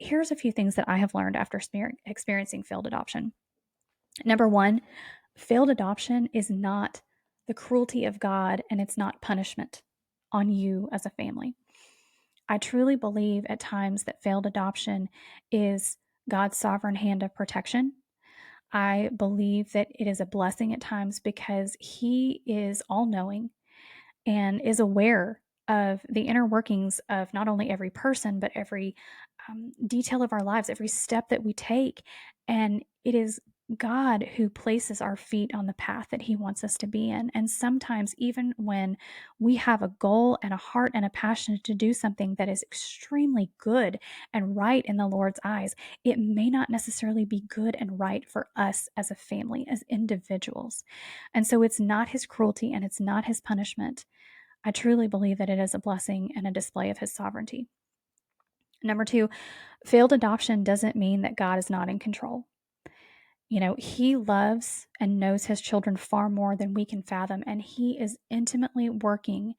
here's a few things that I have learned after experiencing failed adoption. Number one, failed adoption is not the cruelty of God, and it's not punishment on you as a family. I truly believe at times that failed adoption is God's sovereign hand of protection. I believe that it is a blessing at times because He is all knowing and is aware of the inner workings of not only every person, but every detail of our lives, every step that we take. And it is God who places our feet on the path that He wants us to be in. And sometimes, even when we have a goal and a heart and a passion to do something that is extremely good and right in the Lord's eyes, it may not necessarily be good and right for us as a family, as individuals. And so it's not His cruelty and it's not His punishment. I truly believe that it is a blessing and a display of His sovereignty. Number two, failed adoption doesn't mean that God is not in control. He loves and knows His children far more than we can fathom, and He is intimately working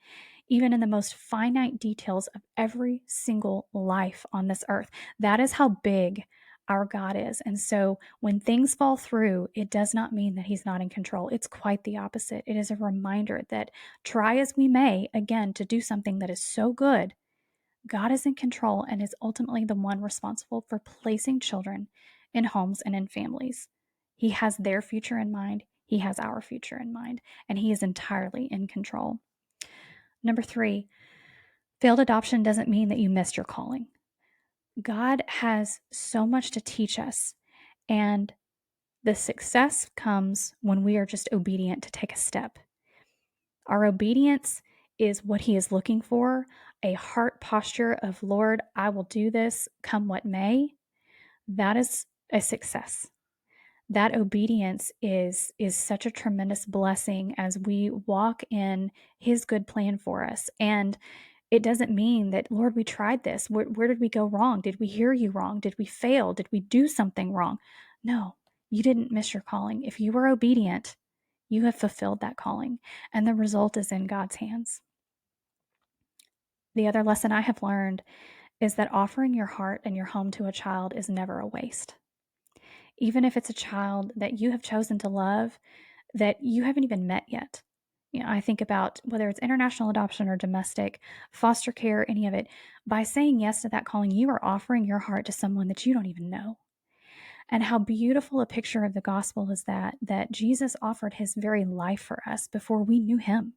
even in the most finite details of every single life on this earth. That is how big our God is. And so when things fall through, it does not mean that He's not in control. It's quite the opposite. It is a reminder that try as we may, again, to do something that is so good, God is in control and is ultimately the one responsible for placing children in homes and in families. He has their future in mind. He has our future in mind, and He is entirely in control. Number three, failed adoption doesn't mean that you missed your calling. God has so much to teach us, and the success comes when we are just obedient to take a step. Our obedience is what He is looking for, a heart posture of, Lord, I will do this come what may. That is a success. That obedience is such a tremendous blessing as we walk in His good plan for us. And it doesn't mean that, Lord, we tried this. Where did we go wrong? Did we hear you wrong? Did we fail? Did we do something wrong? No, you didn't miss your calling. If you were obedient, you have fulfilled that calling, and the result is in God's hands. The other lesson I have learned is that offering your heart and your home to a child is never a waste. Even if it's a child that you have chosen to love that you haven't even met yet. I think about whether it's international adoption or domestic, foster care, any of it. By saying yes to that calling, you are offering your heart to someone that you don't even know. And how beautiful a picture of the gospel is that Jesus offered His very life for us before we knew Him.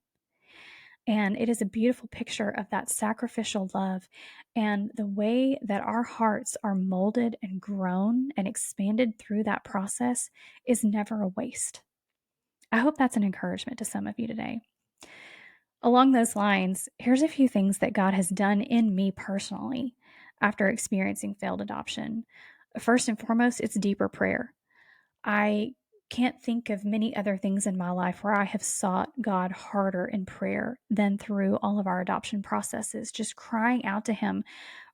And it is a beautiful picture of that sacrificial love and the way that our hearts are molded and grown and expanded through that process is never a waste. I hope that's an encouragement to some of you today. Along those lines, here's a few things that God has done in me personally after experiencing failed adoption. First and foremost, it's deeper prayer. I can't think of many other things in my life where I have sought God harder in prayer than through all of our adoption processes, just crying out to Him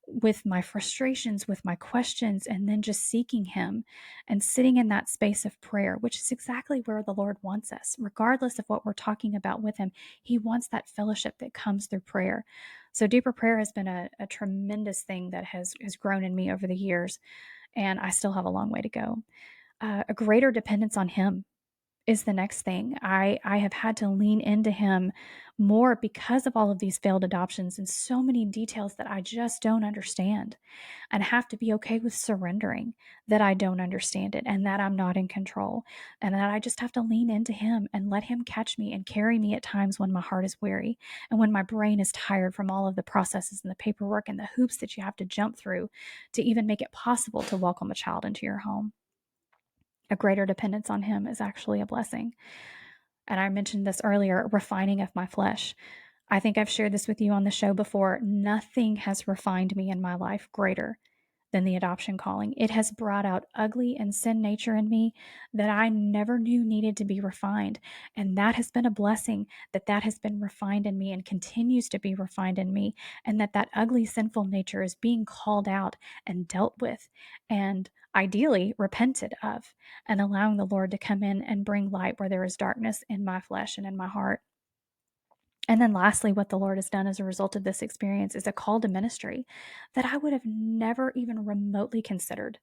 with my frustrations, with my questions, and then just seeking Him and sitting in that space of prayer, which is exactly where the Lord wants us. Regardless of what we're talking about with Him, He wants that fellowship that comes through prayer. So deeper prayer has been a tremendous thing that has grown in me over the years, and I still have a long way to go. A greater dependence on Him is the next thing. I have had to lean into Him more because of all of these failed adoptions and so many details that I just don't understand, and have to be okay with surrendering that I don't understand it and that I'm not in control, and that I just have to lean into Him and let Him catch me and carry me at times when my heart is weary and when my brain is tired from all of the processes and the paperwork and the hoops that you have to jump through to even make it possible to welcome a child into your home. A greater dependence on Him is actually a blessing. And I mentioned this earlier, refining of my flesh. I think I've shared this with you on the show before. Nothing has refined me in my life greater than the adoption calling. It has brought out ugly and sin nature in me that I never knew needed to be refined. And that has been a blessing that has been refined in me and continues to be refined in me. And that ugly sinful nature is being called out and dealt with and ideally repented of, and allowing the Lord to come in and bring light where there is darkness in my flesh and in my heart. And then lastly, what the Lord has done as a result of this experience is a call to ministry that I would have never even remotely considered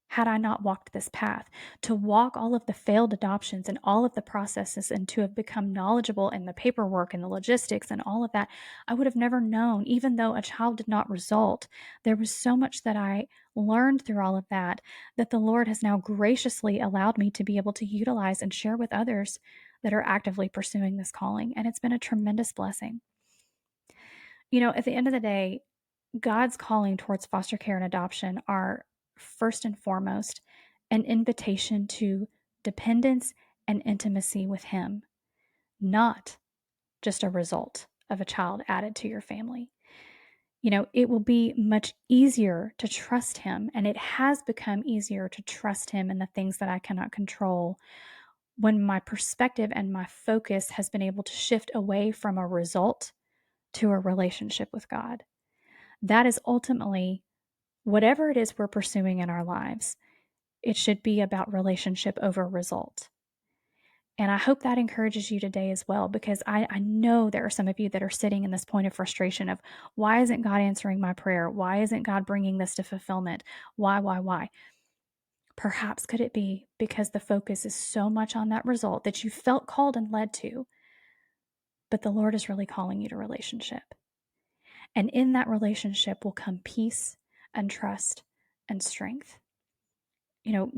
had I not walked this path. To walk all of the failed adoptions and all of the processes and to have become knowledgeable in the paperwork and the logistics and all of that, I would have never known. Even though a child did not result, there was so much that I learned through all of that that the Lord has now graciously allowed me to be able to utilize and share with others that are actively pursuing this calling. And it's been a tremendous blessing. At the end of the day, God's calling towards foster care and adoption are first and foremost an invitation to dependence and intimacy with Him, not just a result of a child added to your family. It will be much easier to trust Him, and it has become easier to trust Him in the things that I cannot control when my perspective and my focus has been able to shift away from a result to a relationship with God. That is ultimately whatever it is we're pursuing in our lives. It should be about relationship over result. And I hope that encourages you today as well, because I know there are some of you that are sitting in this point of frustration of, why isn't God answering my prayer? Why isn't God bringing this to fulfillment? Why? Perhaps could it be because the focus is so much on that result that you felt called and led to, but the Lord is really calling you to relationship. And in that relationship will come peace and trust and strength.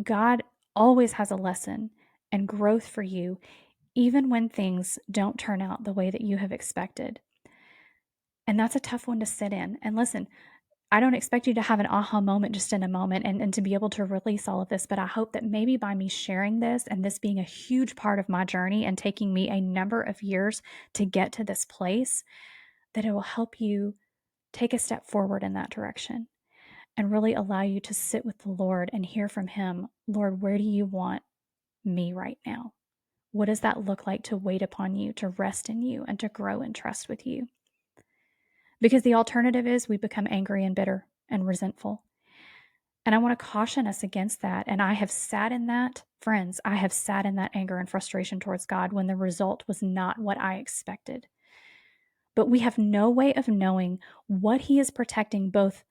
God always has a lesson and growth for you, even when things don't turn out the way that you have expected. And that's a tough one to sit in. And listen, I don't expect you to have an aha moment just in a moment and to be able to release all of this, but I hope that maybe by me sharing this and this being a huge part of my journey and taking me a number of years to get to this place, that it will help you take a step forward in that direction and really allow you to sit with the Lord and hear from Him. Lord, where do you want me right now? What does that look like to wait upon you, to rest in you, and to grow in trust with you? Because the alternative is we become angry and bitter and resentful. And I want to caution us against that. And I have sat in that, friends, I have sat in that anger and frustration towards God when the result was not what I expected. But we have no way of knowing what He is protecting both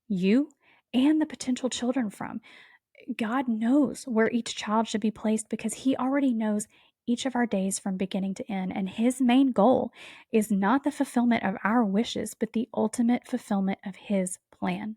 you and the potential children from. God knows where each child should be placed because He already knows each of our days from beginning to end. And His main goal is not the fulfillment of our wishes, but the ultimate fulfillment of His plan.